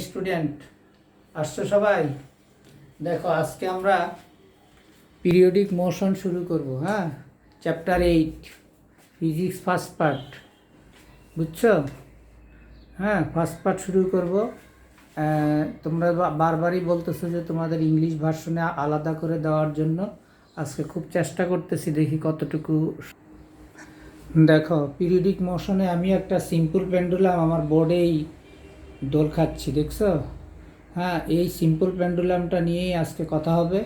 Student আসছো সবাই? দেখো আজকে আমরা পিরিয়ডিক মোশন শুরু করব। হ্যাঁ, চ্যাপ্টার 8 ফিজিক্স ফার্স্ট পার্ট, বুঝছো? হ্যাঁ, ফার্স্ট পার্ট শুরু করব। তোমরা বারবারই বলতেছো যে তোমাদের ইংলিশ ভার্সনে আলাদা করে দেওয়ার জন্য। আজকে খুব চেষ্টা করতেছি, দেখি কতটুকু। দেখো পিরিয়ডিক মোশনে আমি একটা সিম্পল পেন্ডুলাম আমার বোর্ডেই দোল খাচ্ছি, দেখছো? হ্যাঁ, এই সিম্পল পেন্ডুলামটা নিয়েই আজকে কথা হবে।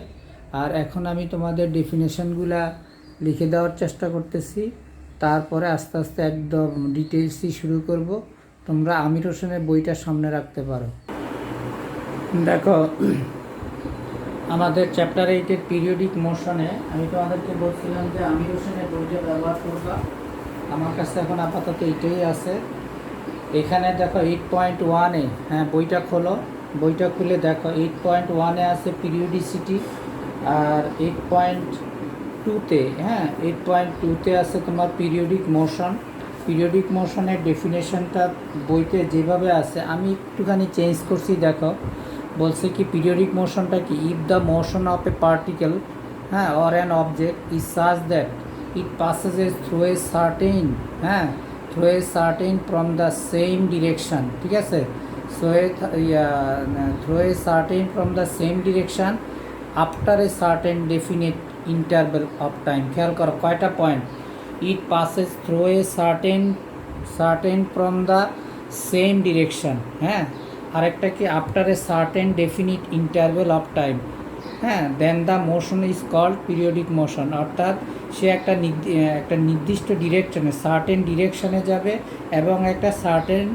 আর এখন আমি তোমাদের ডেফিনেশনগুলা লিখে দেওয়ার চেষ্টা করতেছি, তারপরে আস্তে আস্তে একদম ডিটেলসই শুরু করব। তোমরা আমির হোসেনের বইটা সামনে রাখতে পারো। দেখো আমাদের চ্যাপ্টার 8-এর পিরিয়ডিক মোশনে আমি তোমাদেরকে বলছিলাম যে আমির হোসেনের বইটা ব্যবহার করবা। আমার কাছে এখন আপাতত এইটাই আছে। এখানে দেখো 8.1-এ, হ্যাঁ বইটা খোলো, বইটা খুলে দেখো 8.1-এ আছে পিরিয়ডিসিটি। আর 8.2-তে, হ্যাঁ 8.2-তে আছে তোমার পিরিয়ডিক মোশন। পিরিয়ডিক মোশনের ডেফিনেশনটা বইতে যেভাবে আছে আমি একটুখানি চেঞ্জ করছি। দেখো বলছে কি পিরিয়ডিক মোশনটা কি, if the motion of a particle, হ্যাঁ, or an object is such that it passes through a certain, হ্যাঁ, through a certain from the same direction, ঠিক আছে? so through a certain from the same direction after a certain definite interval of time. খেয়াল করো কয়টা point, it passes through a certain from the same direction, হ্যাঁ, আরেকটা কি after a certain definite interval of time, হ্যাঁ, then the motion is called periodic motion. অর্থাৎ সে একটা নির্দিষ্ট ডিরেকশনে, সার্টেন ডিরেকশনে যাবে এবং একটা সার্টেন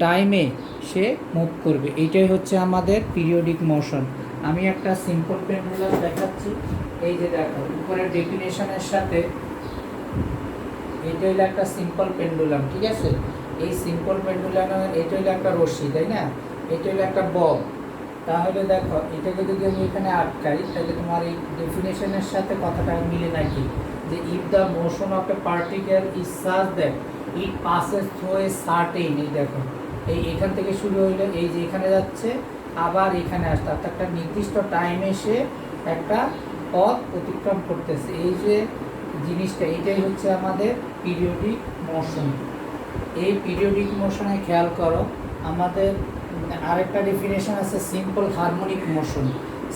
টাইমে সে মুভ করবে। এইটাই হচ্ছে আমাদের পিরিয়ডিক মোশন। আমি একটা সিম্পল পেন্ডুলাম দেখাচ্ছি। এই যে দেখো উপরের ডেফিনেশনের সাথে এইটা হলো একটা সিম্পল পেন্ডুলাম, ঠিক আছে? এই সিম্পল পেন্ডুলামের এটা হলো একটা রশ্মি, তাই না? এটা হলো একটা বল। তাহলে দেখো এটাকে যদি আমি এখানে আটকাই তাহলে তোমার এই ডেফিনেশনের সাথে কথাটা মিলে নাকি, যে if the motion of a particle is such that it passes through a certain, এই দেখো এখান থেকে শুরু হইলো, এই যে এখানে যাচ্ছে আবার এখানে আসতে, অর্থাৎ একটা নির্দিষ্ট টাইমে সে একটা পথ অতিক্রম করতেছে। এই যে জিনিসটা, এটাই হচ্ছে আমাদের পিরিয়ডিক মোশন। এই পিরিয়ডিক মোশনে খেয়াল করো আমাদের আরেকটা ডেফিনেশন আছে simple harmonic motion.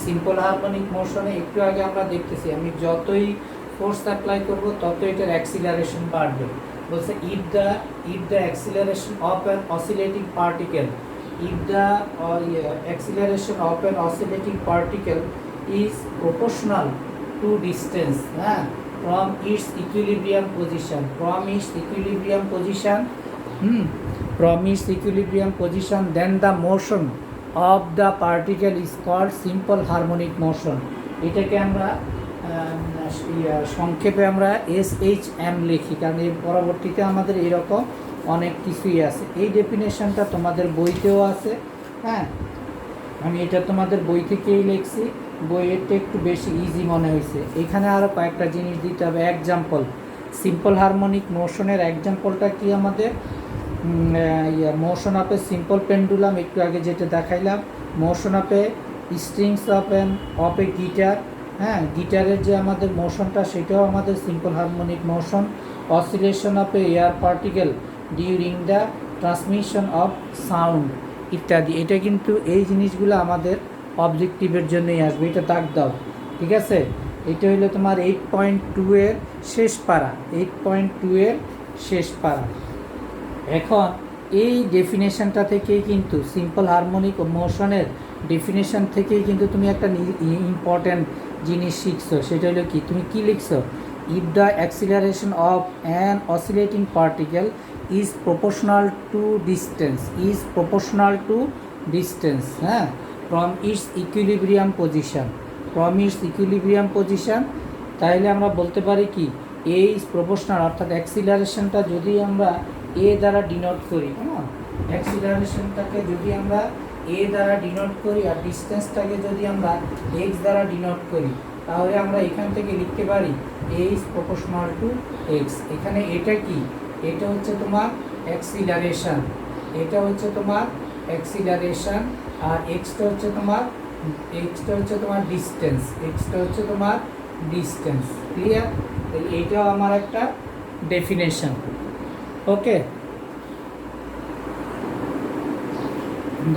Simple harmonic মোশনে একটু আগে আমরা দেখতেছি আমি যতই ফোর্স অ্যাপ্লাই করব ততই এটার অ্যাক্সিলারেশন বাড়বে। বলছে if the acceleration of an oscillating particle, if the acceleration of an oscillating particle is proportional two distance, হ্যাঁ, from its equilibrium position, from its equilibrium position, then the motion of the particle is called simple harmonic motion. এটাকে আমরা সংক্ষেপে আমরা SHM লিখি, কারণ এর পরবর্তীতে আমাদের এরকম অনেক কিছুই আছে। এই ডেফিনেশনটা তোমাদের বইতেও আছে, হ্যাঁ, আমি এটা তোমাদের বই থেকেই লিখছি। বইয়েরটা একটু বেশি ইজি মনে হয়েছে। এখানে আরও কয়েকটা জিনিস দিতে হবে। এক্সাম্পল, সিম্পল হারমোনিক মোশনের এক্সাম্পলটা কি আমাদের, motion of a simple pendulum, একটু আগে যেটা দেখাইলাম, motion of A strings of A guitar, হ্যাঁ, গিটারের যে আমাদের মোশনটা সেটাও আমাদের simple harmonic motion. Oscillation of A air particle during the transmission of sound ইত্যাদি। এটা কিন্তু এই জিনিসগুলো আমাদের অবজেক্টিভের জন্যই আসবে, এটা দাগ দাও, ঠিক আছে? এটা হলো তোমার 8.2-এর শেষ পারা, 8.2-এর শেষ পারা। এখন এই ডেফিনেশনটা থেকেই কিন্তু সিম্পল হারমোনিক মোশনের ডেফিনেশন থেকেই কিন্তু তুমি একটা ইম্পর্ট্যান্ট জিনিস শিখছো। সেটা হলো কি, তুমি কি লিখছো, if the acceleration of an oscillating particle is proportional two distance, হ্যাঁ, from its equilibrium position, তাহলে আমরা বলতে পারি কি, এ ইজ প্রপোর্শনাল, অর্থাৎ অ্যাক্সিলারেশনটা যদি আমরা এ দ্বারা ডিনোট করি, হ্যাঁ, অ্যাক্সিলারেশনটাকে যদি আমরা এ দ্বারা ডিনোট করি আর ডিস্টেন্সটাকে যদি আমরা এক্স দ্বারা ডিনোট করি, তাহলে আমরা এখান থেকে লিখতে পারি এ ইজ প্রপোর্শনাল টু এক্স। এখানে এটা কি, এটা হচ্ছে তোমার অ্যাক্সিলারেশন, এটা হচ্ছে তোমার অ্যাক্সিলারেশন আর এক্সটা হচ্ছে তোমার ডিস্টেন্স, এক্সটা হচ্ছে তোমার ডিস্টেন্স। ক্লিয়ার? এইটাও আমার একটা ডেফিনেশন। ওকে,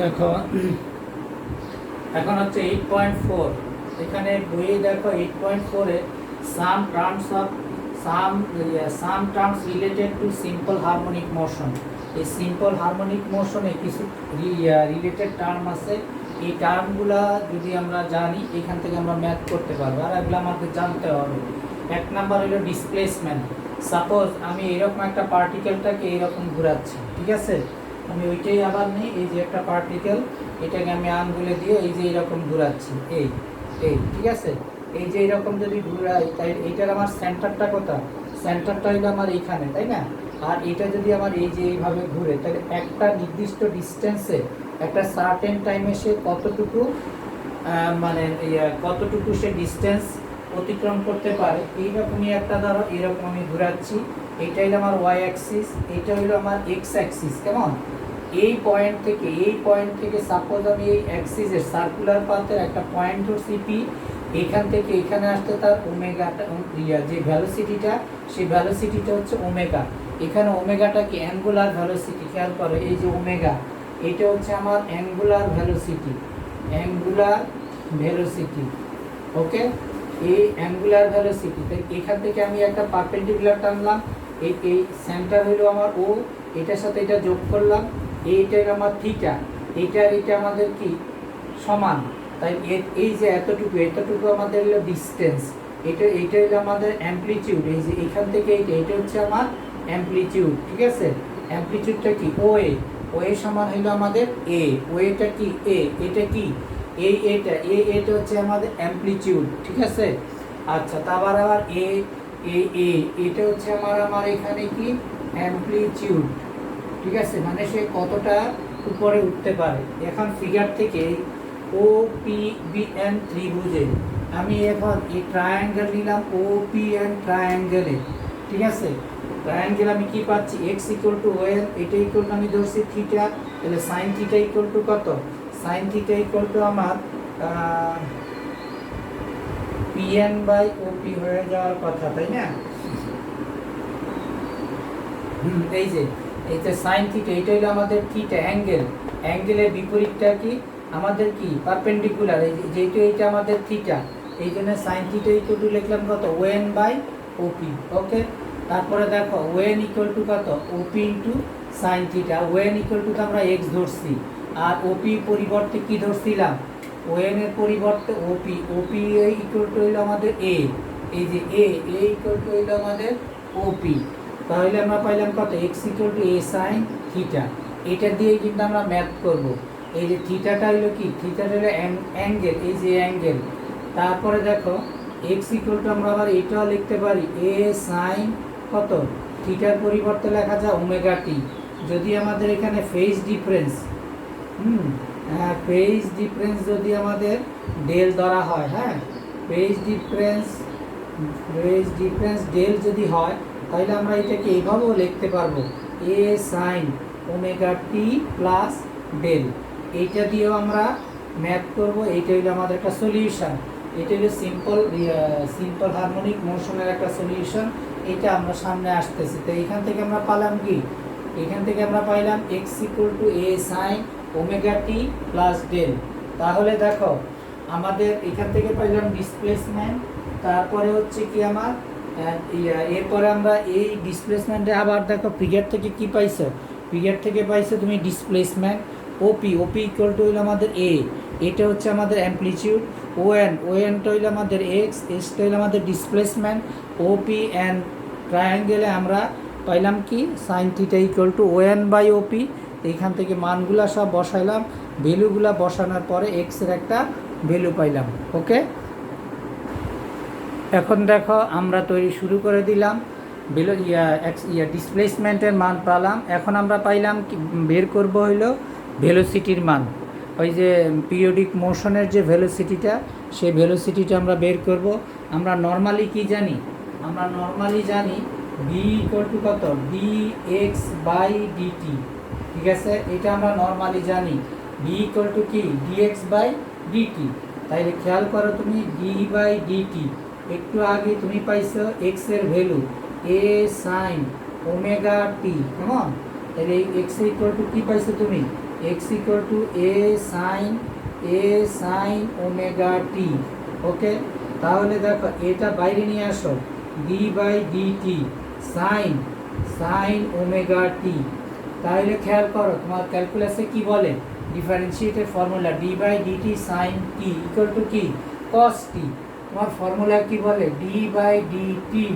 দেখো এখন হচ্ছে 8.4। এখানে বইয়ে দেখো 8.4-এ some terms related to simple harmonic motion. এই সিম্পল হারমোনিক মোশনে কিছু রিলেটেড টার্ম আছে। এই টার্মগুলা যদি আমরা জানি, এখান থেকে আমরা ম্যাথ করতে পারবো। আর এগুলো আমাদের জানতে হবে। এক নাম্বার হলো ডিসপ্লেসমেন্ট। সাপোজ আমি এরকম একটা পার্টিকেলটাকে এইরকম ঘুরাচ্ছি, ঠিক আছে? আমি ওইটাই আবার নিই, এই যে একটা পার্টিকেল, এটাকে আমি আঙ্গুলে দিয়ে এই যে এইরকম ঘুরাচ্ছি, এই ঠিক আছে? এই যে এইরকম যদি ঘুরাই, তাই এইটার আমার সেন্টারটা কোথায়? সেন্টারটা হলো আমার এইখানে, তাই না? আর এটা যদি আমার এই যে এইভাবে ঘুরে, তাহলে একটা নির্দিষ্ট ডিস্টেন্সে একটা সার্টেন টাইমে সে কতটুকু মানে কতটুকু সে ডিস্টেন্স অতিক্রম করতে পারে। এইরকমই একটা ধরো এরকম আমি ঘুরাচ্ছি, এইটা হলো আমার ওয়াই অ্যাক্সিস, এইটা হলো আমার এক্স অ্যাক্সিস। কেমন? এই পয়েন্ট থেকে সাপোজ আমি এই অ্যাক্সিসের সার্কুলার পাথের একটা পয়েন্ট ধরছি পি, এখান থেকে এখানে আসতে তার ওমেগাটা যে ভ্যালোসিটিটা, সেই ভ্যালোসিটিটা হচ্ছে ওমেগা। এখানে ওমেগাটা কি? Angular velocity. খেয়াল করো, এই যে ওমেগা, এটা হচ্ছে আমার অ্যাঙ্গুলার ভ্যালোসিটি, ওকে? এই অ্যাঙ্গুলার ভ্যালোসিটি, এখান থেকে আমি একটা পারপেন্ডিকুলার টানলাম, এই সেন্টার হলো আমার ও, এটার সাথে এটা যোগ করলাম, এইটার আমার থিটা, এটা আমাদের কি সমান। তাই এই যে এতটুকু আমাদের হলো ডিস্টেন্স, এটা হলো আমাদের অ্যামপ্লিটিউড। এই যে এখান থেকে এটা হচ্ছে আমার অ্যামপ্লিটিউড, ঠিক আছে? অ্যামপ্লিটিউডটা কি? ওয়ে সমান হলো আমাদের এ, ওয়েটা কি? এটা কি? এটা হচ্ছে আমাদের অ্যামপ্লিটিউড, ঠিক আছে? আচ্ছা, তারপর আবার এটা হচ্ছে আমার এখানে কি? অ্যামপ্লিটিউড, ঠিক আছে? মানে সে কতটা উপরে উঠতে পারে। এখন ফিগার থেকে ও পি বি এন ত্রিভুজে আমি এখন এই ট্রায়াঙ্গেল নিলাম, ও পি এন ট্রায়াঙ্গেলে, ঠিক আছে? ট্রায়াঙ্গেল আমি কি পাচ্ছি? এক্স ইকুয়াল টু ওয়েন, এটা ইকুয়াল টু আমি ধরছি থিটা, তাহলে সাইন থিটা ইকুয়াল টু কত? সাইন থিটা ইকুয়াল টু আমার পিএন বাই ওপি হয়ে যাওয়ার কথা, তাই না? এই যে সাইন থিটা, এটা হলো আমাদের থিটা অ্যাঙ্গেলের বিপরীতটা কি? আমাদের কি? পারপেন্ডিকুলার। যেহেতু এইটা আমাদের থিটা, এই জন্য সাইন থিটা ইকুয়াল টু লিখলাম কত? ওয়েন বাই ওপি। ওকে, তারপরে দেখো ওয়েন ইকুয়াল টু কত? O P into sine theta. O N equal to তো আমরা এক্স ধরছি, আর ওপি পরিবর্তে কি ধরছিলাম? ওয়েন এর পরিবর্তে ওপি ইকুয়াল টু হইলো আমাদের এ, এই যে এ ইকুয়াল টু হইলো আমাদের ওপি। তাহলে আমরা পাইলাম কত? X equal to A sine theta. এটা দিয়ে কিন্তু আমরা ম্যাথ করব। এই যে থিটাটা হইলো কি? থিটাটা হলো অ্যাঙ্গেল, এই যে অ্যাঙ্গেল। তারপরে দেখো এক্স ইকুয়াল টু আমরা আবার এটাও লিখতে পারি এ সাইন কত? থিটার পরিবর্তে লেখা যায় ওমেগা টি। যদি আমাদের এখানে ফেজ ডিফারেন্স যদি আমাদের ডেল ধরা হয়, হ্যাঁ, ফেজ ডিফারেন্স ডেল যদি হয়, তাহলে আমরা এটাকে এইভাবেও লিখতে পারবো এ sine omega t plus del. এইটা দিয়েও আমরা ম্যাথ করব। এইটা হলো আমাদের একটা সলিউশন। এটা হলো সিম্পল হারমোনিক মোশনের একটা সলিউশন। এটা আমরা সামনে আসতেছি। তো এখান থেকে আমরা পাইলাম কি? এখান থেকে আমরা পাইলাম X equal to A sine omega t plus del. তাহলে দেখো আমাদের এখান থেকে পাইলাম ডিসপ্লেসমেন্ট। তারপরে হচ্ছে কি আমার এরপরে আমরা এই ডিসপ্লেসমেন্টে আবার দেখো ফিগার থেকে কি পাইছো? ফিগার থেকে পাইছো তুমি ডিসপ্লেসমেন্ট ওপি ইকুয়াল টু হইলো আমাদের এ, এটা হচ্ছে আমাদের অ্যামপ্লিটিউড। ওএনটা হইলো আমাদের এক্সটা হইলো আমাদের ডিসপ্লেসমেন্ট। ওপি অ্যান্ড ট্রায়াঙ্গেলে আমরা পাইলাম কি? Sine theta equal to O N by O P. এইখান থেকে মানগুলা সব বসাইলাম, ভ্যালুগুলা বসানোর পরে এক্সের একটা ভ্যালু পাইলাম। ওকে, এখন দেখো আমরা তৈরি শুরু করে দিলাম। ডিসপ্লেসমেন্টের মান পেলাম। এখন আমরা পাইলাম কি? বের করব হইলো ভেলোসিটির মান। ওই যে পিরিয়ডিক মোশনের যে ভেলোসিটিটা, সেই ভেলোসিটিটা আমরা বের করব। আমরা নর্মালি কি জানি? আমরা নর্মালি জানি ভি ইকুয়াল টু কত? ডি এক্স বাই ডিটি, ঠিক আছে? এটা আমরা নর্মালি জানি। বি ইকুয়াল টু কি ডিএক্স বাই ডিটি। তাইলে খেয়াল করো তুমি ডি বাই ডিটি, একটু আগে তুমি পাইছো এক্স এর value A sine omega T, কেমন? তাহলে এই এক্স ইকুয়াল টু কি পাইছো তুমি? X equal to A sine omega T. Okay, তাহলে দেখো এটা বাইরে নিয়ে আসো, D by D T sine omega T. তাহলে খেয়াল করো তোমার ক্যালকুলাসে কি বলে, ডিফারেন্সিয়েটের formula D by D T sine T equal to কি কস টি। তোমার ফর্মুলা কি বলে, D by D T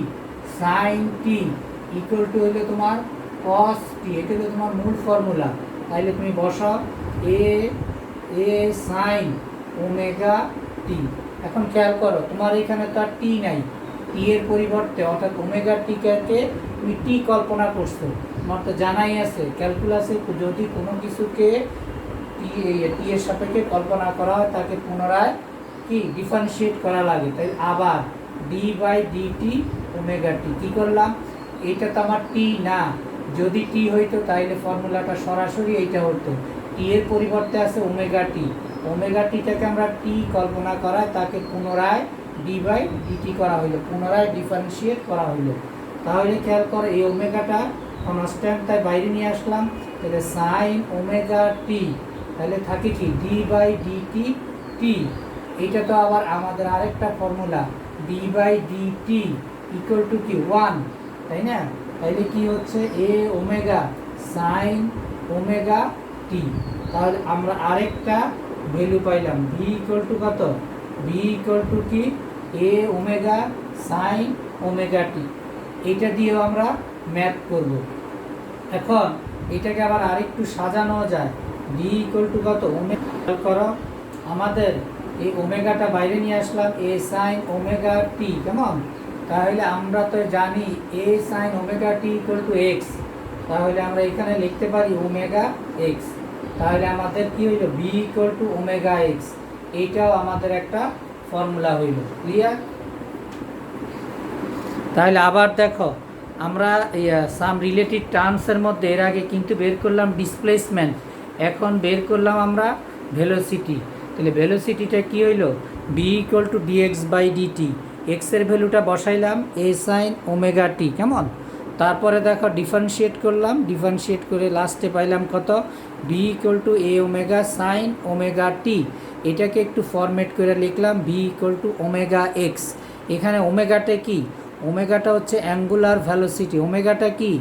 sine T equal to হলো তোমার কস টি। এটা হলো তোমার মূল ফর্মুলা। তাহলে তুমি বসাও এ সাইন ওমেগা টি। এখন খেয়াল করো তোমার এখানে তো আর টি নাই, টি এর পরিবর্তে অর্থাৎ ওমেগা টিকে তুমি টি কল্পনা করছো। তোমার তো জানাই আছে ক্যালকুলাসে যদি কোনো কিছুকে টি এর সাপেক্ষে কল্পনা করা হয় তাকে পুনরায় কি ডিফারেন্সিয়েট করা লাগে। তাই আবার D by DT omega t কী করলাম, এটা তো আমার টি না, যদি টি হইতো তাহলে ফর্মুলাটা সরাসরি এইটা হতো, টি এর পরিবর্তে আছে ওমেগা টি, ওমেগা টিটাকে আমরা টি কল্পনা করায় তাকে পুনরায় ডি বাই ডিটি করা হইলো, পুনরায় ডিফারেন্সিয়েট করা হইলো। তাহলে খেয়াল করো এই ওমেগাটা কনস্ট্যান্ট তাই বাইরে নিয়ে আসলাম, তাহলে সাইন ওমেগা টি, তাহলে থাকে কি ডি বাই ডিটি টি। এইটা তো আবার আমাদের আরেকটা formula D by DT equal to কি 1, তাই না? তাহলে কি হচ্ছে A omega sine omega T. তাহলে আমরা আরেকটা ভ্যালু পাইলাম ভি ইকুয়াল টু কত, ভি ইকুয়াল টু কি A omega sine omega T. এইটা দিয়েও আমরা ম্যাথ করব। এখন এটাকে আবার আরেকটু সাজানো যায়, ভি ইকুয়াল টু কত ওমেগা করো, আমাদের এই ওমেগাটা বাইরে নিয়ে আসলাম এ সাইন ওমেগা টি, কেমন? তাহলে আমরা তো জানি A sine omega T equal to X, তাহলে আমরা এখানে লিখতে পারি ওমেগা এক্স। তাহলে আমাদের কি হইল V equal to omega X, এইটাও আমাদের একটা ফর্মুলা হইল। ক্লিয়ার? তাহলে আবার দেখো আমরা সাম রিলেটেড টার্মসের মধ্যে এর আগে কিন্তু বের করলাম ডিসপ্লেসমেন্ট, এখন বের করলাম আমরা ভেলোসিটি। তাহলে ভেলোসিটিটা কি হইল V equal to DX by DT, এক্সের ভ্যালুটা বসাইলাম এ সাইন ওমেগা টি, কেমন? তারপরে দেখো ডিফারেন্সিয়েট করলাম, ডিফারেন্সিয়েট করে লাস্টে পাইলাম কত B equal to A omega sine omega T. এটাকে একটু ফরম্যাট করে লিখলাম B equal to omega X. এখানে ওমেগাটা কি, ওমেগাটা হচ্ছে অ্যাঙ্গুলার ভ্যালোসিটি, ওমেগাটা কি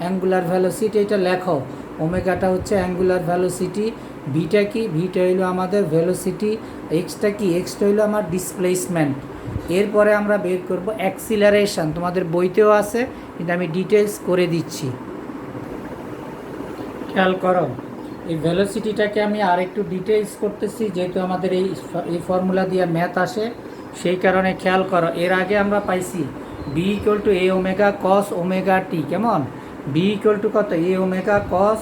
অ্যাঙ্গুলার ভ্যালোসিটি, এটা লেখো ওমেগাটা হচ্ছে অ্যাঙ্গুলার ভ্যালোসিটি, ভিটা কি ভিটা হইলো আমাদের ভ্যালোসিটি, এক্সটা কি এক্সটা হইলো আমার ডিসপ্লেসমেন্ট। এরপরে আমরা বের করব অ্যাক্সিলারেশন, তোমাদের বইতেও আছে কিন্তু আমি ডিটেলস করে দিচ্ছি। খেয়াল করো এই ভেলোসিটিটাকে আমি আর একটু ডিটেলস করতেছি যেহেতু আমাদের এই ফর্মুলা দিয়ে ম্যাথ আসে, সেই কারণে খেয়াল করো এর আগে আমরা পাইছি B equal to A omega cos omega T, কেমন? বি ইকুয়াল টু কত A omega cos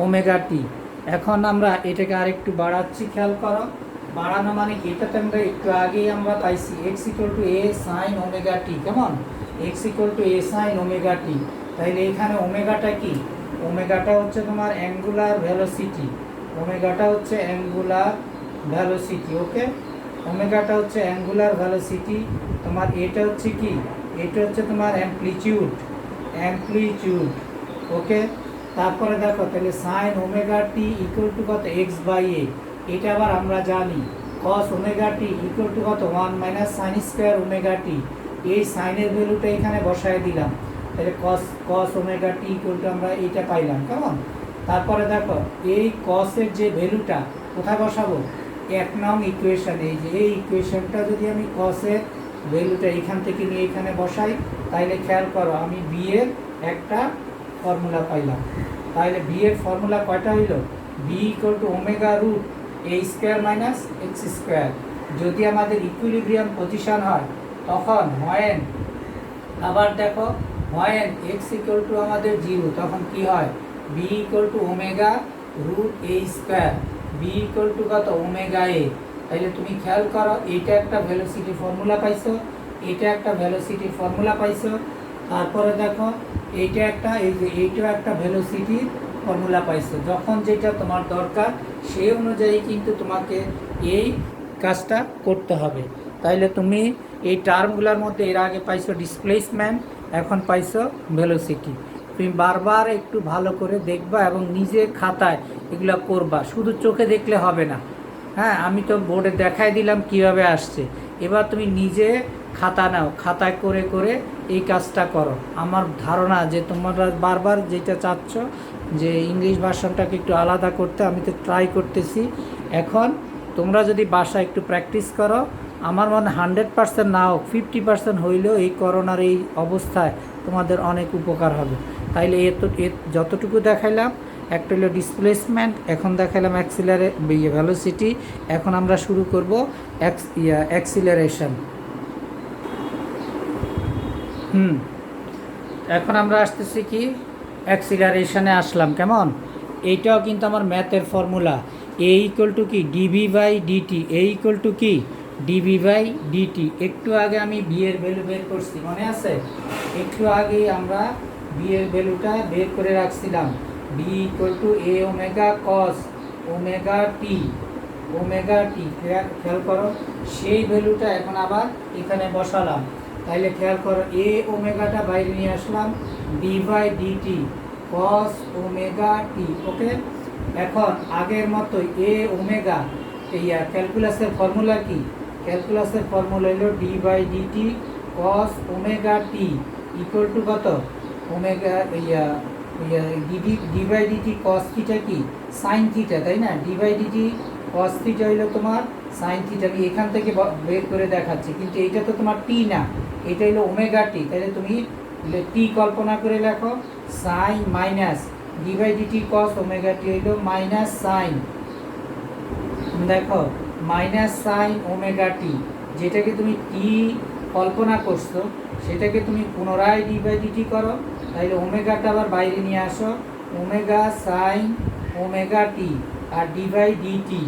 omega t. এখন আমরা এটাকে আর একটু বাড়াচ্ছি, খেয়াল করো বাড়ানো মানে এটাতে আমরা একটু আগেই আমরা পাইছি X equal to A sine omega T, কেমন? X equal to A sine omega T. তাইলে এখানে ওমেগাটা কি, ওমেগাটা হচ্ছে তোমার অ্যাঙ্গুলার ভ্যালোসিটি, ওমেগাটা হচ্ছে অ্যাঙ্গুলার ভ্যালোসিটি। ওকে, ওমেগাটা হচ্ছে অ্যাঙ্গুলার ভ্যালোসিটি, তোমার এটা হচ্ছে কি, এটা হচ্ছে তোমার অ্যাম্প্লিটিউড। ওকে, তারপরে দেখো তাহলে sine omega T equal to কত এক্স বাই এ, এটা আবার আমরা জানি কস ওমেগা টি ইকুয়াল টু কত 1 মাইনাস সাইন স্কোয়ার ওমেগা টি। এই সাইনের ভ্যালুটা এখানে বসায় দিলাম, তাহলে কস ওমেগা টি ইকুয়াল টু আমরা এইটা পাইলাম, কেমন? তারপরে দেখো এই কসের যে ভ্যালুটা কোথায় বসাবো, 1 নং ইকুয়েশানে, এই যে এই ইকুয়েশনটা যদি আমি কসের ভ্যালুটা এখান থেকে নিয়ে এখানে বসাই তাহলে খেয়াল করো আমি বি এর একটা ফর্মুলা পাইলাম। তাহলে বি এর ফর্মুলা কয়টা হইল, V equal to omega root A square minus X square. যদি আমাদের ইকুইলিব্রিয়াম পজিশন হয় তখন হোয়েন, আবার দেখো হোয়েন এক্স ইকুয়াল টু আমাদের 0 তখন কি হয় V equal to omega root A square, V equal to কত ওমেগা এ। তাহলে তুমি খেয়াল করো এইটা একটা ভেলোসিটি ফর্মুলা পাইছো, এটা একটা ভেলোসিটি ফর্মুলা পাইছো, তারপরে দেখো এইটা একটা, এই যে এইটাও একটা ভেলোসিটির ফর্মুলা পাইছো, যখন যেটা তোমার দরকার সেই অনুযায়ী কিন্তু তোমাকে এই কাজটা করতে হবে। তাইলে তুমি এই টার্মগুলোর মধ্যে এর আগে পাইছো ডিসপ্লেসমেন্ট, এখন পাইছো ভেলোসিটি। তুমি বারবার একটু ভালো করে দেখবা এবং নিজে খাতায় এগুলো করবা, শুধু চোখে দেখলে হবে না। হ্যাঁ, আমি তো বোর্ডে দেখাই দিলাম কিভাবে আসছে, এবার তুমি নিজে খাতা নাও, খাতায় করে করে এই কাজটা করো। আমার ধারণা যে তোমরা বারবার যেটা চাচ্ছ যে ইংলিশ ভার্সনটাকে একটু আলাদা করতে, আমি তো ট্রাই করতেছি। এখন তোমরা যদি বাসায় একটু প্র্যাকটিস করো, আমার মনে 100% না হোক 50% হইলেও এই করোনার এই অবস্থায় তোমাদের অনেক উপকার হবে। তাইলে যতটুকু দেখাইলাম, একটা হলো ডিসপ্লেসমেন্ট, এখন দেখালাম ভেলোসিটি, এখন আমরা শুরু করব অ্যাক্সিলারেশন। এখন আমরা আসতেছি কি অ্যাক্সিলারেশনে আসলাম। কেমন? এইটাও কিন্তু আমার ম্যাথের ফর্মুলা, এ ইকুয়াল টু কি DV by DT, A equal to কি ডিভি বাই ডিটি। একটু আগে আমি বি এর ভ্যালু বের করছি, মনে আছে? একটু আগেই আমরা বি এর ভ্যালুটা বের করে রাখছিলাম, B equal to A omega cos omega T, omega T. খেয়াল করো, সেই ভ্যালুটা এখন আবার এখানে বসালাম। তাইলে খেয়াল করো, এ ওমেগাটা বাইরে নিয়ে আসলাম, D by DT cos omega T. Okay, এখন আগের মতো এ ওমেগা, এই ক্যালকুলাসের ফর্মুলা কি? ক্যালকুলাসের ফর্মুলা হলো D by DT cos omega T equal to কত? Omega D by DT cos theta কি সাইন থিটা, তাই না? D by DT cos theta হইলো তোমার সাইন থিটা। আমি এখান থেকে বের করে দেখাচ্ছি, কিন্তু এইটা তো তোমার টি না, এটা হলো ওমেগা টি। তাহলে তুমি টি কল্পনা করে লেখো, sine minus D by DT cos omega T হইলো মাইনাস সাইন, দেখো মাইনাস সাইন ওমেগা টি। যেটাকে তুমি টি কল্পনা করছো সেটাকে তুমি পুনরায় ডি বাই ডিটি করো, তাইলে ওমেগাটা আবার বাইরে নিয়ে আসো, ওমেগা সাইন ওমেগা টি আর D by DT,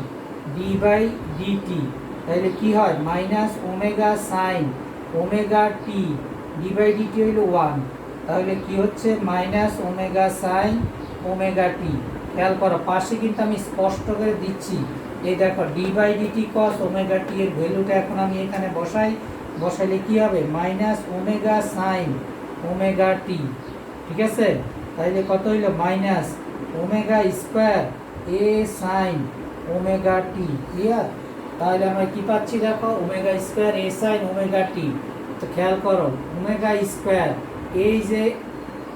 D by DT. তাহলে কি হয়? Minus omega sine omega T D by DT হইল 1। তাহলে কি হচ্ছে? Minus omega sine omega T. খেয়াল করো, পাশে কিন্তু আমি স্পষ্ট করে দিচ্ছি। এই দেখো, D by DT cos omega T এর ভ্যালুটা এখন আমি এখানে বসাইলে কি হবে? Minus omega sine omega T. ঠিক আছে? তাইলে কত হইল? Minus omega square A sine omega T. Clear? তাহলে আমরা কি পাচ্ছি? দেখো, omega square A sine omega T. তো খেয়াল করো, ওমেগা স্কোয়ার এই যে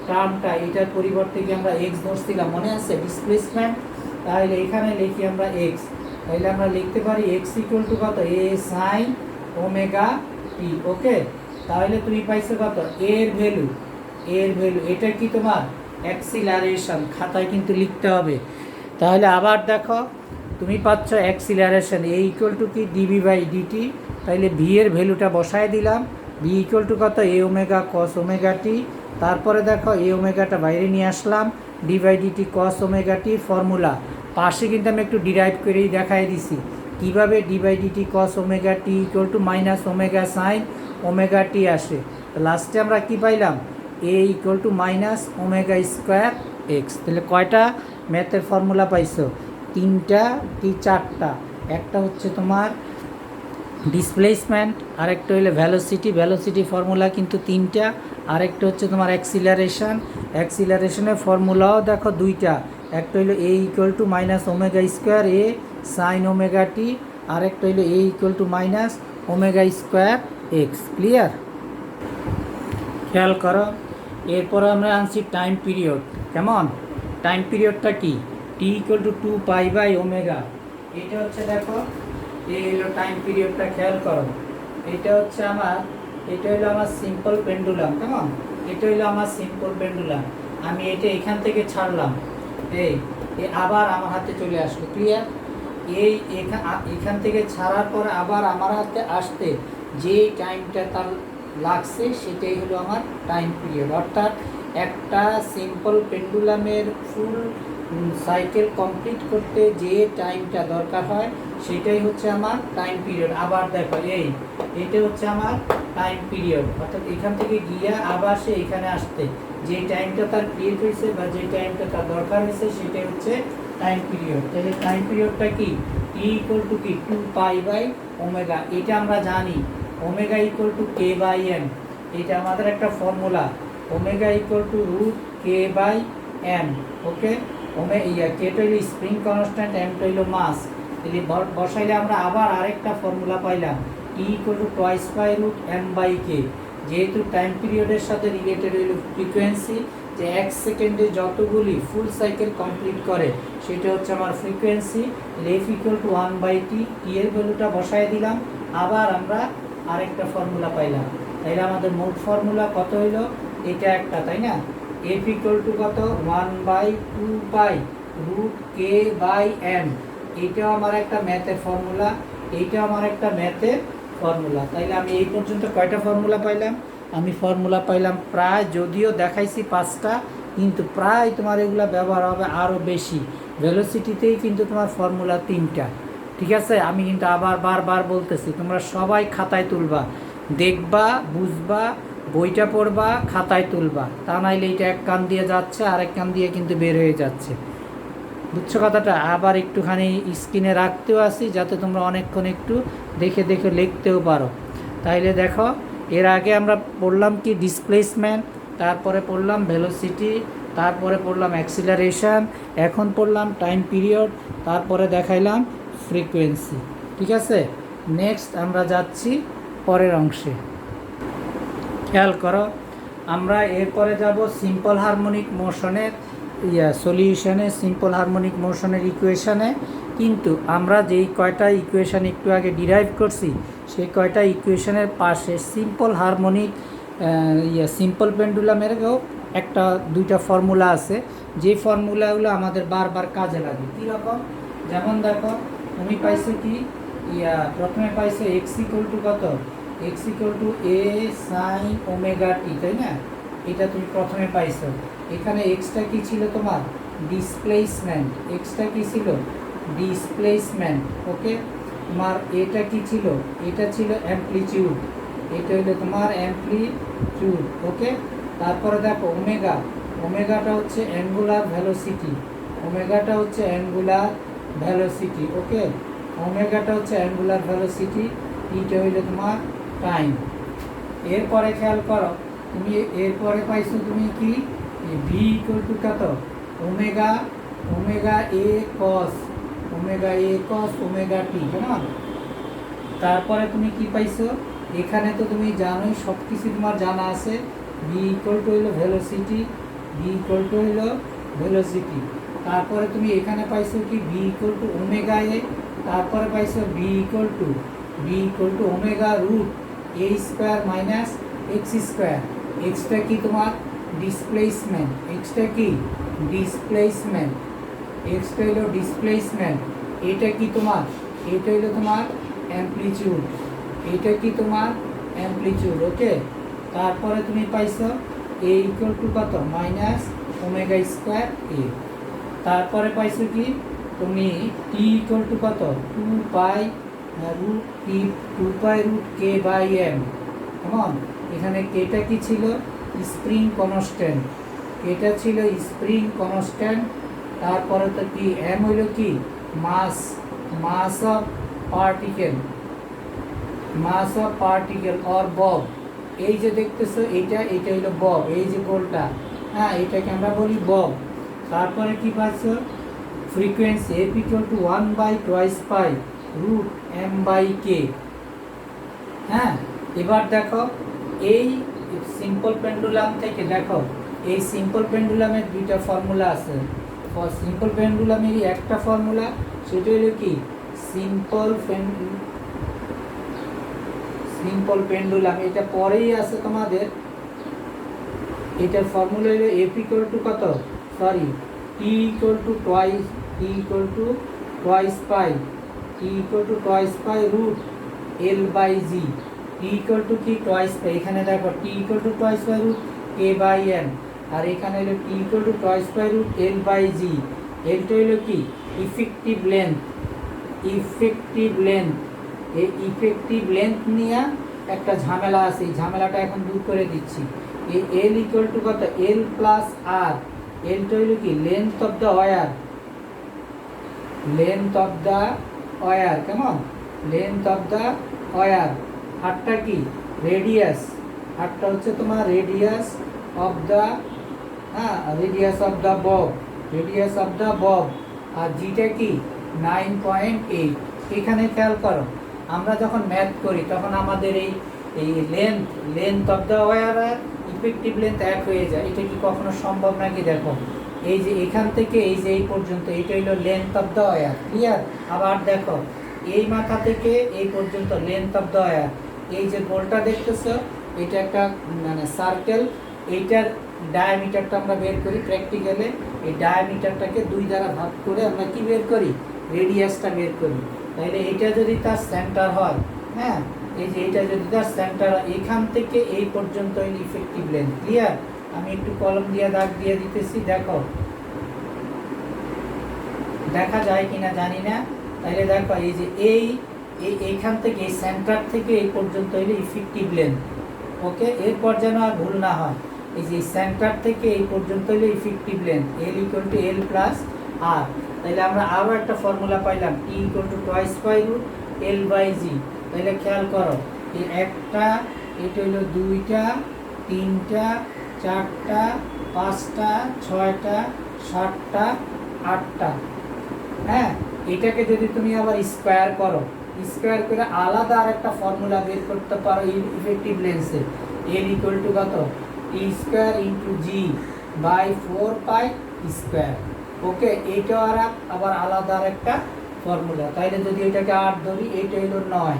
টার্মটা, এটার পরিবর্তে কি আমরা এক্স ধরছিলাম, মনে আছে? ডিসপ্লেসমেন্ট। তাহলে এখানে লিখি আমরা এক্স, তাহলে আমরা লিখতে পারি এক্স ইকুয়াল টু কত? এ সাইন ওমেগা টি। ওকে, তাহলে তুমি পাইছো কত? এর ভ্যালু, এর ভ্যালু। এটা কি তোমার অ্যাক্সিলারেশন, খাতায় কিন্তু লিখতে হবে। তাহলে আবার দেখো, তুমি পাচ্ছ অ্যাক্সিলারেশন এ ইকুয়াল টু কি ডিভি বাই ডিটি। তাহলে ভি এর ভ্যালুটা বসায় দিলাম, ভি ইকুয়াল টু কত? A omega cos omega T. তারপরে দেখো, এ ওমেগাটা বাইরে নিয়ে আসলাম, D by DT cos omega T formula. পাশে কিন্তু আমি একটু ডিরাইভ করেই দেখাই দিছি কীভাবে D by DT cos omega T equal to minus omega sine omega T আসে। তো লাস্টে আমরা কি পাইলাম? A equal to minus omega square x. তাহলে কয়টা ম্যাথের ফর্মুলা পাইছো? 3টা কি 4টা? একটা হচ্ছে তোমার ডিসপ্লেসমেন্ট, আরেকটা হইলো ভ্যালোসিটি, ভ্যালোসিটি ফর্মুলা কিন্তু 3টা। আরেকটা হচ্ছে তোমার অ্যাক্সিলারেশন, অ্যাক্সিলারেশনের ফর্মুলাও দেখো 2টা। একটা হইলো A equal to minus omega square A sine omega T, আরেকটা হইলো A equal to minus omega square X. Clear? খেয়াল করো, এরপরে আমরা আনছি টাইম পিরিয়ড। কেমন? টাইম পিরিয়ডটা কি? T equal to 2 pi by omega. এটা হচ্ছে দেখো, এই হলো টাইম পিরিয়ডটা। খেয়াল করো, এটা হচ্ছে আমার, এটা হলো আমার সিম্পল পেন্ডুলাম। কেমন? এটা হলো আমার সিম্পল পেন্ডুলাম। আমি এটা এখান থেকে ছাড়লাম, এই আবার আমার হাতে চলে আসলো। ক্লিয়ার? এই এখান থেকে ছাড়ার পরে আবার আমার হাতে আসতে যে টাইমটা তার লাগছে সেটাই হলো আমার টাইম পিরিয়ড। অর্থাৎ একটা সিম্পল পেন্ডুলামের ফুল সাইকেল কমপ্লিট করতে যে টাইমটা দরকার হয় সেটাই হচ্ছে আমার টাইম পিরিয়ড। আবার দেখো এটা হচ্ছে আমার টাইম পিরিয়ড, অর্থাৎ এখান থেকে গিয়ে আবার সে এখানে আসতে যে টাইমটা তার ক্রিয়েট হয়েছে বা যে টাইমটা তার দরকার হয়েছে সেটাই হচ্ছে টাইম পিরিয়ড। তাহলে টাইম পিরিয়ডটা কি? টি ইকুয়াল টু কি 2π/ওমেগা, এটা আমরা জানি। ওমেগা ইকুয়াল টু k/m, এটা আমাদের একটা formula. Omega equal to √k/m। ওকে, কেটা হইল স্প্রিং কনস্ট্যান্ট, এমটা হইল মাস। তাহলে বসাইলে আমরা আবার আরেকটা ফর্মুলা পাইলাম, টি ইকুয়াল টু 2π/m/k। যেহেতু টাইম পিরিয়ডের সাথে রিলেটেড হইল ফ্রিকোয়েন্সি, যে 1 সেকেন্ডে যতগুলি ফুল সাইকেল কমপ্লিট করে সেটা হচ্ছে আমার frequency. F equal two 1/t, টি এর ভ্যালুটা বসাই দিলাম, আবার আমরা আরেকটা ফর্মুলা পাইলাম। তাইলে আমাদের মোট ফর্মুলা কত হইল? এটা একটা, তাই না? এফ ইকুয়াল টু কত? 1/2π√k/m। এইটাও আমার একটা ম্যাথের ফর্মুলা, এইটাও আমার একটা ম্যাথের ফর্মুলা। তাইলে আমি এই পর্যন্ত কয়টা ফর্মুলা পাইলাম? আমি ফর্মুলা পাইলাম প্রায়, যদিও দেখাইছি 5টা, কিন্তু প্রায় তোমার এগুলো ব্যবহার হবে আরও বেশি। ভেলোসিটিতেই কিন্তু তোমার ফর্মুলা 3টা। ঠিক আছে, আমি কিন্তু আবার বারবার বলতেছি, তোমরা সবাই খাতায় তুলবা, দেখবা, বুঝবা, বইটা পড়বা, খাতায় তুলবা, তা নাইলে এটা এক কান দিয়ে যাচ্ছে আর এক কান দিয়ে কিন্তু বের হয়ে যাচ্ছে। বুঝছো কথাটা? আবার একটুখানি স্ক্রিনে রাখতেও আসি যাতে তোমরা অনেকক্ষণ একটু দেখে দেখে লিখতেও পারো। তাইলে দেখো, এর আগে আমরা পড়লাম কি? ডিসপ্লেসমেন্ট, তারপরে পড়লাম ভেলোসিটি, তারপরে পড়লাম অ্যাক্সিলারেশন, এখন পড়লাম টাইম পিরিয়ড, তারপরে দেখাইলাম ফ্রিকোয়েন্সি। ঠিক আছে, নেক্সট আমরা যাচ্ছি পরের অংশে। খেয়াল করো, আমরা এরপরে যাব সিম্পল হারমোনিক মোশনের সলিউশনে, সিম্পল হারমোনিক মোশনের ইকুয়েশনে। কিন্তু আমরা যেই কয়টা ইকুয়েশন একটু আগে ডিরাইভ করছি সেই কয়টা ইকুয়েশনের পাশে সিম্পল হারমোনিক সিম্পল পেন্ডুলামেরও একটা দুইটা ফর্মুলা আছে, যে ফর্মুলাগুলো আমাদের বারবার কাজে লাগে। কীরকম? যেমন দেখো, তুমি পাইছো কি? প্রথমে পাইছো এক্স ইকুয়াল টু কত? X equal to a sin ωt, তাই না? এটা তুমি প্রথমে পাইছো। এখানে এক্সটা কি ছিল তোমার? ডিসপ্লেসমেন্ট। এক্সটা কি ছিল? ডিসপ্লেসমেন্ট। ওকে, তোমার এটা কি ছিল? এটা ছিল অ্যামপ্লিটিউড, এটা হলো তোমার অ্যামপ্লিটিউড। ওকে, তারপরে দেখো ওমেগা, ওমেগাটা হচ্ছে অ্যাঙ্গুলার ভেলোসিটি, ওমেগাটা হচ্ছে অ্যাঙ্গুলার ভেলোসিটি। ওকে, ওমেগাটা হচ্ছে অ্যাঙ্গুলার ভেলোসিটি, এটা হইলো তোমার টাইম। এরপরে খেয়াল করো, তুমি এরপরে পাইছো তুমি কি? ভি ইকুয়াল টু কত? ওমেগা, ওমেগা এ কস, ওমেগা এ কস ওমেগা টি, কেমন? তারপরে তুমি কি পাইছো? এখানে তো তুমি জানোই, সব কিছু তোমার জানা আছে। ভি ইকুয়াল টু হইলো ভেলোসিটি, ভি ইকুয়াল টু হইলো ভেলোসিটি। তারপরে তুমি এখানে পাইছো কি? V equal to omega A. তারপরে পাইছো V equal to omega root A square minus X square. এক্সটা কি তোমার? ডিসপ্লেসমেন্ট। এক্সটা কি? ডিসপ্লেসমেন্ট। এক্সটা হলো ডিসপ্লেসমেন্ট। এটা কি তোমার? এটা হলো তোমার অ্যামপ্লিটিউড। এটা কি তোমার? অ্যামপ্লিটিউড। ওকে, তারপরে তুমি পাইছো এ ইকুয়াল টু কত? মাইনাস ওমেগা স্কোয়ার এ। তারপরে পাইছো কি? তুমি টি ইকুয়াল টু কত? 2π√k/m। কেমন? এখানে কেটা কি ছিল? Spring constant. এটা ছিল স্প্রিং কনস্ট্যান্ট। তারপরে তো কি? এম হইল কি? Mass, mass of particle, mass of particle or bob. এই যে দেখতেছো এটা, এটা হইলো বব, এই যে গোলটা, হ্যাঁ, এটাকে আমরা বলি বব। তারপরে কি পাচ্ছো? Frequency F equal two 1/2π√m/k। হ্যাঁ, এবার দেখো, এই সিম্পল পেন্ডুলাম থেকে দেখো, এই সিম্পল পেন্ডুলামের দুইটা ফর্মুলা আছে। সিম্পল পেন্ডুলামেরই একটা ফর্মুলা, সেটা হলো কি? Simple pendulum. এটা পরেই আছে তোমাদের, এটার ফর্মুলা হলো এফ ইকুয়াল টু কত? Sorry, T equal to twice, T equal to twice pi, T equal to twice pi root L/g। T equal to কি? Twice pi. এখানে দেখো T equal to twice pi root k/m, আর এখানে হলো T equal to twice pi root L/g। এলটা হইল কি effective length. Effective length, এই ইফেক্টিভ লেন্থ নিয়ে একটা ঝামেলা আছে, এই ঝামেলাটা এখন দূর করে দিচ্ছি। এই এল ইকুয়াল টু কত, এল প্লাস আর। এলটা হইল কি length of the wire, length of the wire, কেমন, লেন্থ অফ দ্য ওয়্যার। আরটা কি রেডিয়াস, আরটা হচ্ছে তোমার রেডিয়াস অফ দ্য, হ্যাঁ, radius of the bob, radius of the bob. আর জিটা কি 9.8। এখানে খেয়াল করো, আমরা যখন ম্যাথ করি তখন আমাদের এই লেন্থ অফ দ্য ওয়্যার আর ইফেক্টিভ লেন্থ এক হয়ে যায়। এটা কি কখনো সম্ভব নাকি? দেখো এই যে এখান থেকে এই যে এই পর্যন্ত, এটা হইল length of the wire, clear. আবার দেখো এই মাথা থেকে এই পর্যন্ত লেন্থ অফ দ্য ওয়্যার। এই যে গোলটা দেখতেছো, এটা একটা মানে সার্কেল, এইটার ডায়ামিটারটা আমরা বের করি প্র্যাকটিক্যালে। এই ডায়ামিটারটাকে 2 দ্বারা ভাগ করে আমরা কি বের করি, রেডিয়াসটা বের করি। তাহলে এটা যদি তার সেন্টার হয়, হ্যাঁ, এই যে এটা যদি তার সেন্টার, এখান থেকে এই পর্যন্ত হইল ইফেক্টিভ লেন্থ, ক্লিয়ার। আমি একটু কলম দিয়ে দাগ দিয়ে দিতেছি, দেখো দেখা যায় কিনা জানি না। তাহলে দেখো এই যে এইখান থেকে এই সেন্টার থেকে এই পর্যন্ত হইল ইফেক্টিভ লেন্থ। ওকে, এরপর যেন আর ভুল না হয়, এই যে সেন্টার থেকে এই পর্যন্ত হইল effective length, L equal to L plus R. তাহলে আমরা আরও একটা ফর্মুলা পাইলাম, T equal to twice by root L by G. তাহলে খেয়াল করো, এই একটা, এটা হইল 2টা, 3টা, 4টা, 5টা, 6টা, 7টা, 8টা। হ্যাঁ, এটাকে যদি তুমি আবার স্কোয়ার করো, স্কোয়ার করে আলাদা আর একটা ফর্মুলা বের করতে পারো ইফেক্টিভ লেন্সে, এল ইকুয়াল টু কত, T square into G by 4 pi square. Okay, এইটাও আর আবার আলাদা আর একটা ফর্মুলা। তাইলে যদি এটাকে 8 ধরি, এইটা হলো 9,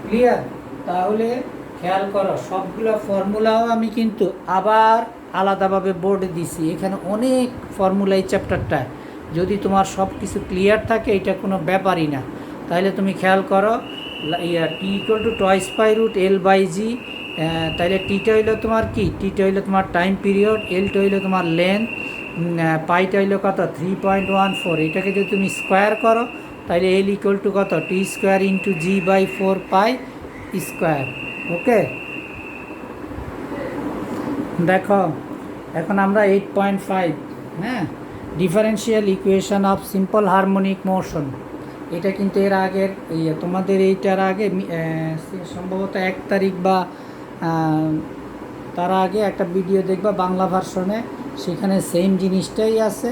ক্লিয়ার। তাহলে খেয়াল করো, সবগুলো ফর্মুলাও আমি কিন্তু আবার আলাদাভাবে বোর্ডে দিছি। এখানে অনেক ফর্মুলা এই চ্যাপ্টারটায়, যদি তোমার সব কিছু ক্লিয়ার থাকে এটা কোনো ব্যাপারই না। তাহলে তুমি খেয়াল করো, T equal to twice by root L by G. তাহলে টিটা হইলো তোমার কি, টিটা হইলো তোমার টাইম পিরিয়ড, এলটা হইলো তোমার লেন্থ, পাইটা হইলো কত 3.14। এটাকে যদি তুমি স্কোয়ার করো, তাহলে এল ইকুয়াল টু কত, T square into G by 4 pi square. Okay, দেখো এখন আমরা 8.5, হ্যাঁ, differential equation of simple harmonic motion. এটা কিন্তু এর আগের তোমাদের এইটার আগে সম্ভবত 1 তারিখ বা তার আগে একটা ভিডিও দেখবা বাংলা ভার্সনে, সেখানে সেম জিনিসটাই আছে।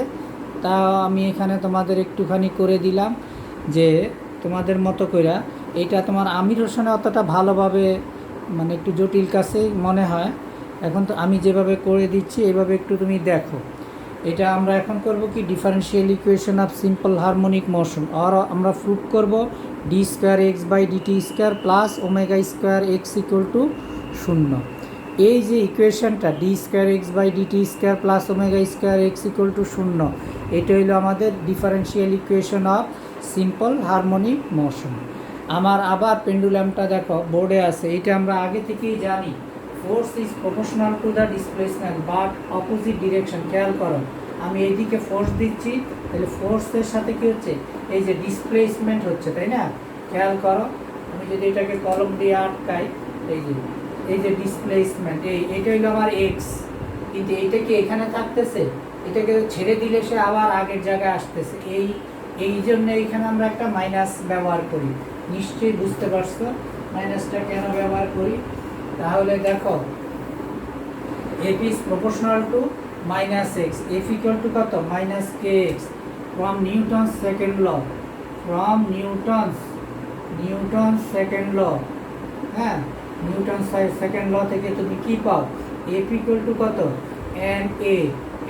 তা আমি এখানে তোমাদের একটুখানি করে দিলাম, যে তোমাদের মতো করে এটা তোমার আমির হোসেনে অতটা ভালোভাবে মানে একটু জটিল কাছেই মনে হয়। এখন তো আমি যেভাবে করে দিচ্ছি এইভাবে একটু তুমি দেখো। এটা আমরা এখন করব কি, differential equation of simple harmonic motion, আর আমরা প্রুভ করব D square X by DT square plus omega square X equal to 0। এই যে ইকুয়েশনটা D square X by DT square plus omega square X equal to 0, এটা হইলো আমাদের differential equation of simple harmonic motion. আমার আবার পেন্ডুলামটা দেখো বোর্ডে আছে, এটা আমরা আগে থেকেই জানি, force is proportional to the displacement but opposite direction. খেয়াল করো, আমি এইদিকে ফোর্স দিচ্ছি, তাহলে ফোর্সের সাথে কি হচ্ছে, এই যে ডিসপ্লেসমেন্ট হচ্ছে, তাই না? খেয়াল করো, আমি যদি এটাকে কলম দিয়ে আটকাই, এই যে ডিসপ্লেসমেন্ট, এইটা হইলো আমার এক্স, কিন্তু এইটা কি এখানে থাকতেছে, এটাকে ছেড়ে দিলে সে আবার আগের জায়গায় আসতেছে। এই জন্য এইখানে আমরা একটা মাইনাস ব্যবহার করি, নিশ্চয়ই বুঝতে পারছো মাইনাসটা কেন ব্যবহার করি। তাহলে দেখো, F is proportional to minus X, F equal to কত, minus K X, from Newton's second law, from Newton second law, হ্যাঁ, নিউটন সেকেন্ড ল থেকে তুমি কি পাও, এফ ইকুয়াল টু কত, এন এ।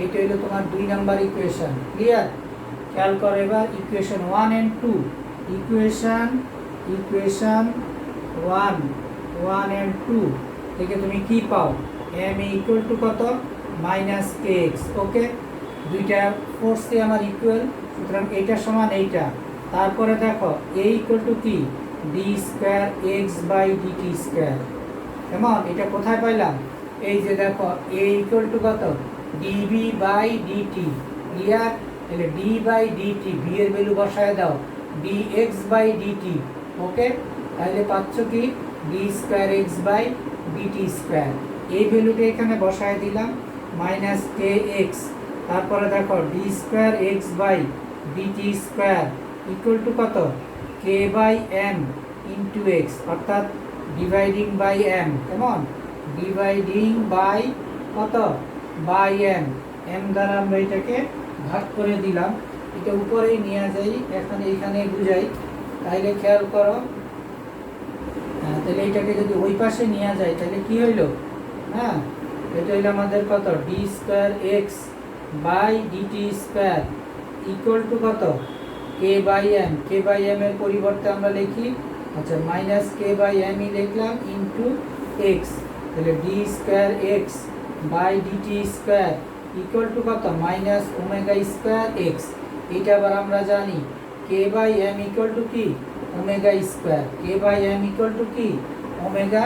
এটা হলো তোমার 2 নাম্বার ইকুয়েশন, ক্লিয়ার। খেয়াল করো এবার ইকুয়েশন 1 and 2, ইকুয়েশন 1 and 2 থেকে তুমি কি পাও, এম এ ইকুয়াল টু কত, মাইনাস কে এক্স। ওকে, দুইটা ফোর্সই আমার ইকুয়াল, সুতরাং এইটা সমান এইটা। তারপরে দেখো এ ইকুয়াল টু কি, D square X by DT square. কেমন, এটা কোথায় পাইলাম, এই যে দেখো এ ইকুয়াল টু কত, ডিবি বাই ডিটি, ক্লিয়ার। তাহলে ডি বাই ডিটি, বি এর ভ্যালু বসায় দাও, dx বাই ডিটি। ওকে, তাহলে পাচ্ছ কি D square X by DT square. এই ভ্যালুটা এখানে বসায় দিলাম মাইনাস কে এক্স, তারপরে দেখো D square X by DT square equal to কত, K by M into X, অর্থাৎ ডিভাইডিং বাই এম, কেমন, ডিভাইডিং বাই কত, বাই এম। এম দ্বারা আমরা এটাকে ভাগ করে দিলাম, এটা উপরেই নিয়ে যাই, এখন এইখানে বুঝাই, তাইলে খেয়াল করো। তাহলে এটাকে যদি ওই পাশে নিয়ে যায় তাহলে কি হইলো, হ্যাঁ এটা হইলো আমাদের কত, D square X by DT square equal to কত, K by M. K by M এর পরিবর্তে আমরা লিখি, আচ্ছা মাইনাস কে বাই এম ই লিখলাম ইন্টু এক্স, তাহলে D square X by DT square equal to কত, মাইনাস ওমেগা স্কোয়ার এক্স। এটা আবার আমরা জানি K by M equal to কি, omega square, K by M equal to কি, ওমেগা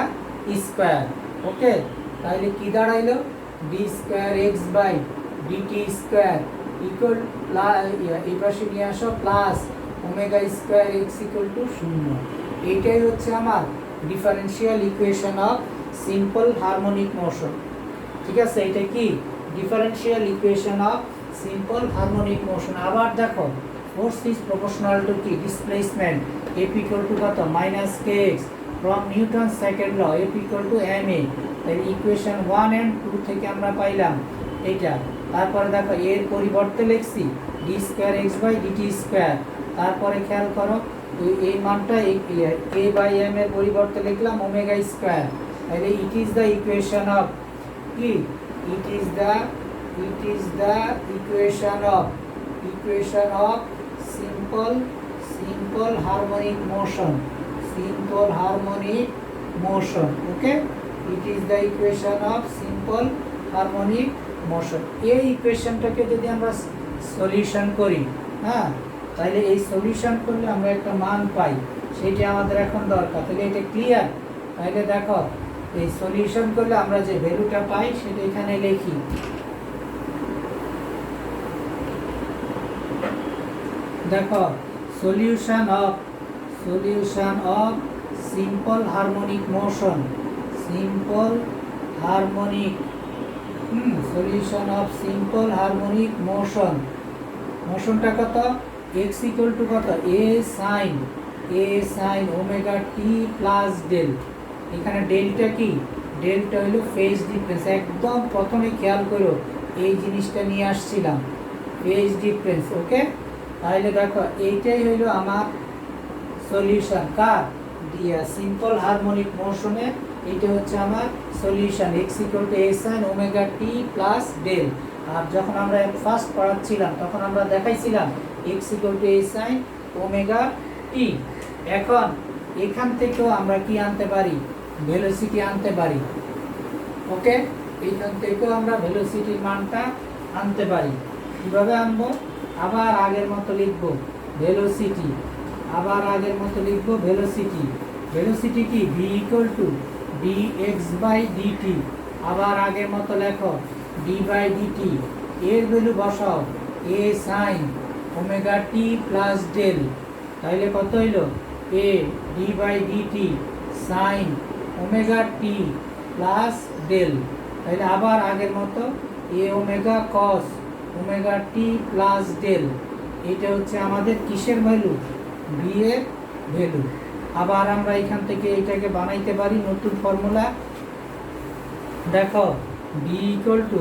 স্কোয়ার। ওকে, তাহলে কি দাঁড়াইলো, D square X by DT square equal, এই পাশে নিয়ে আসো plus omega square X equal to 0। এইটাই হচ্ছে আমার differential equation of simple harmonic motion. ঠিক আছে, এটা কি differential equation of simple harmonic motion. আবার দেখো ফোর্স ইজ প্রপোর্শনাল টু কি, ডিসপ্লেসমেন্ট, এফ ইকুয়াল টু কত, minus K X from Newton second law, F equal to M A. তাহলে equation 1 and 2 থেকে আমরা পাইলাম এইটা। তারপরে দেখো এর পরিবর্তে লিখছি D square X by DT square, তারপরে খেয়াল করো এই মানটা কে বাই এম এর পরিবর্তে লিখলাম ওমেগা স্কোয়ার। তাহলে it is the equation of কি, it is the equation of simple harmonic motion. Okay, it is the equation of simple harmonic motion. এই ইকুয়েশনটাকে যদি আমরা সলিউশন করি, হ্যাঁ তাহলে এই সলিউশন করলে আমরা একটা মান পাই, সেটা আমাদের এখন দরকার। তাহলে এটা ক্লিয়ার। তাহলে দেখো এই সলিউশন করলে আমরা যে ভ্যালুটা পাই সেটা এখানে লিখি। দেখো solution of simple harmonic motion, solution of simple harmonic মোশনটা কত, x ইকুয়াল টু কত, a sin omega T plus del. এখানে ডেলটা কি, ডেলটা হলো ফেজ ডিফারেন্স। একদম প্রথমে খেয়াল করো এই জিনিসটা নিয়ে আসছিলাম, ফেজ ডিফারেন্স। ওকে, তাহলে দেখো এইটাই হইলো আমার সলিউশন কার, সিম্পল হারমোনিক মোশনে। এটা হচ্ছে আমার solution, x equal to a sin omega T plus del. আর যখন আমরা ফার্স্ট পড়াচ্ছিলাম তখন আমরা দেখাইছিলাম x equal to a sin omega t. এখন এখান থেকেও আমরা কি আনতে পারি, ভেলোসিটি আনতে পারি। ওকে, এইখান থেকেও আমরা ভেলোসিটির মানটা আনতে পারি। কিভাবে আনবো, আবার আগের মতো লিখবো ভেলোসিটি, ভেলোসিটি কি, v equal to dx by DT. আবার আগের মতো লেখো d বাই ডিটি, এর ভ্যালু বসাও a sin omega T plus del. তাহলে কত হইলো, a d by DT sin omega T plus del. তাহলে আবার আগের মতো a omega cos omega T plus del. এটা হচ্ছে আমাদের কিসের ভ্যালু, b এর ভ্যালু। আবার আমরা এখান থেকে এটাকে বানাইতে পারি নতুন ফর্মুলা। দেখো b equal to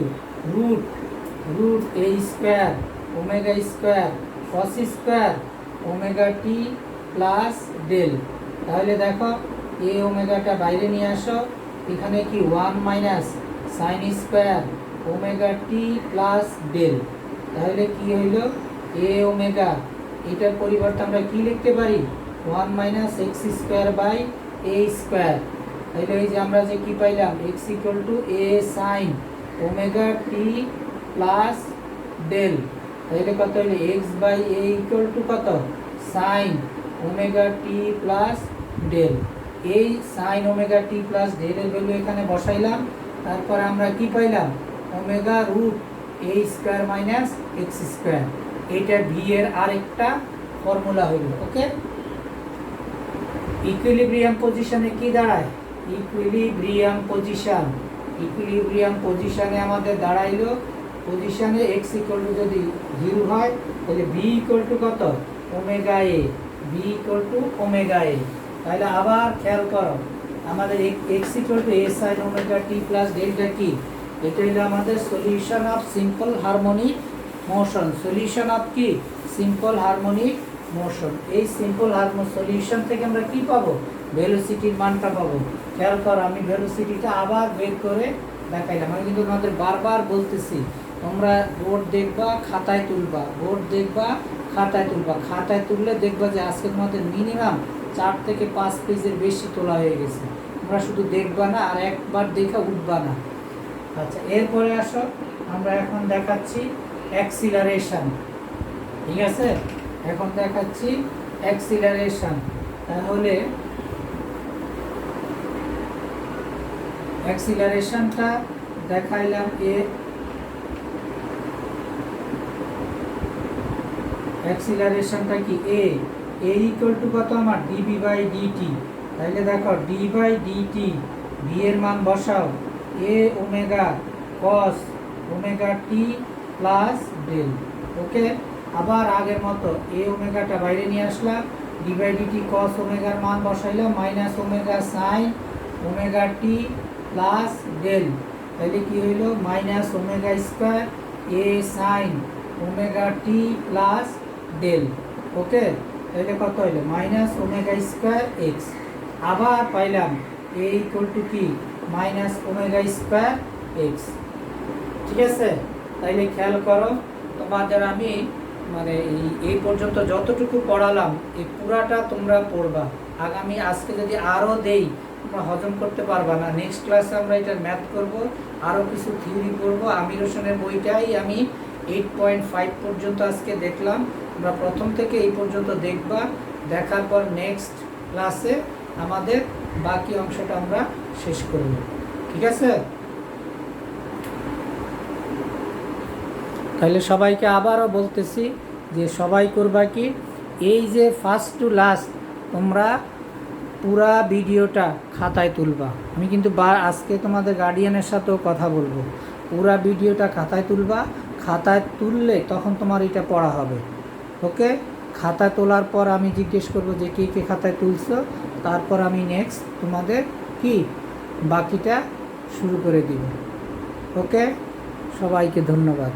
root a square omega square cos square omega T plus del. তাহলে দেখো a ওমেগাটা বাইরে নিয়ে আসো, এখানে কি 1 মাইনাস সাইন স্কোয়ার ওমেগা টি প্লাস ডেল। তাহলে কি হইল, a ওমেগা, এটার পরিবর্তে আমরা কি লিখতে পারি, 1 minus X square by a square. তাহলে এই যে আমরা যে কি পাইলাম, x equal to a sine omega t plus del. তাহলে কত হইলো, x by a equal to কত, সাইন ওমেগা টি প্লাস ডেল। এই সাইন ওমেগা টি প্লাস ডেলের ভ্যালু এখানে বসাইলাম। তারপর আমরা কি পাইলাম, omega root a square minus X square. এটা ভি এর আরেকটা ফর্মুলা হইল। ওকে, ইকুইলিব্রিয়াম পজিশনে কি দাঁড়ায়? ইকুইলিব্রিয়াম পজিশনে আমাদের দাঁড়াইলো, পজিশনে এক্স ইকুয়াল টু যদি 0 হয় তাহলে বি ইকুয়াল টু কত? Omega A. B equal to omega A. তাহলে আবার খেয়াল করো, আমাদের x equal to A sine omega t plus delta t, এটা হলো আমাদের solution of simple harmonic motion. Solution of কি? Simple harmonic motion. এই সিম্পল সলিউশন থেকে আমরা কি পাবো? ভেলোসিটির মানটা পাবো। খেয়াল করো, আমি ভেলোসিটিটা আবার বের করে দেখাইলাম। আমি কিন্তু তোমাদের বারবার বলতেছি, তোমরা বোর্ড দেখবা, খাতায় তুলবা, বোর্ড দেখবা, খাতায় তুলবা। খাতায় তুললে দেখবা যে আজকে তোমাদের মিনিমাম 4 থেকে 5 পেজের বেশি তোলা হয়ে গেছে। তোমরা শুধু দেখবা না, আর একবার দেখা উঠবা না। আচ্ছা, এরপরে আসো, আমরা এখন দেখাচ্ছি অ্যাক্সিলারেশন। ঠিক আছে, এখন দেখাচ্ছি অ্যাক্সিলারেশন। তাহলে অ্যাক্সিলারেশনটা দেখাইলাম অ্যাক্সিলারেশনটা কি? এ ইকুয়াল টু কত আমার? DV by DT. তাহলে দেখো ডি বাই ডিটি, বি এর মান বসাও, A omega cos omega T plus del. Okay, আবার আগের মতো এ ওমেগাটা বাইরে নিয়ে আসলাম, ডি বাই ডিটি কস ওমেগার মান বসাইলাম, minus omega sine omega t plus del. তাহলে কি হইল? Minus omega square A sine omega t plus del. Okay, তাহলে কত হইলো? Minus omega square X. আবার পাইলাম এ ইকুয়াল টু কি? Minus omega square x. ঠিক আছে, তাইলে খেয়াল করো, তোমাদের আমি মানে এই পর্যন্ত যতটুকু পড়ালাম এই পুরাটা তোমরা পড়বা। আজকে যদি আরও দেই তোমরা হজম করতে পারবা না। নেক্সট ক্লাসে আমরা এটা ম্যাথ করব, আরও কিছু থিওরি পড়বো। আমির হোসেনের বইটাই আমি 8.5 পর্যন্ত আজকে দেখলাম। আমরা প্রথম থেকে এই পর্যন্ত দেখবা, দেখার পর নেক্সট ক্লাসে আমাদের বাকি অংশটা আমরা শেষ করব। ঠিক আছে, তাহলে সবাইকে আবারও বলতেছি যে সবাই করবা কি, এই যে ফার্স্ট টু লাস্ট তোমরা পুরা ভিডিওটা খাতায় তুলবা। আমি কিন্তু আজকে তোমাদের গার্ডিয়ানের সাথেও কথা বলবো। পুরা ভিডিওটা খাতায় তুলবা। খাতায় তুললে তখন তোমার এটা পড়া হবে। ওকে, খাতায় তোলার পর আমি জিজ্ঞেস করব যে কে কে খাতায় তুলছো, তারপর আমি নেক্সট তোমাদের কি বাকিটা শুরু করে দিব। ওকে, সবাইকে ধন্যবাদ।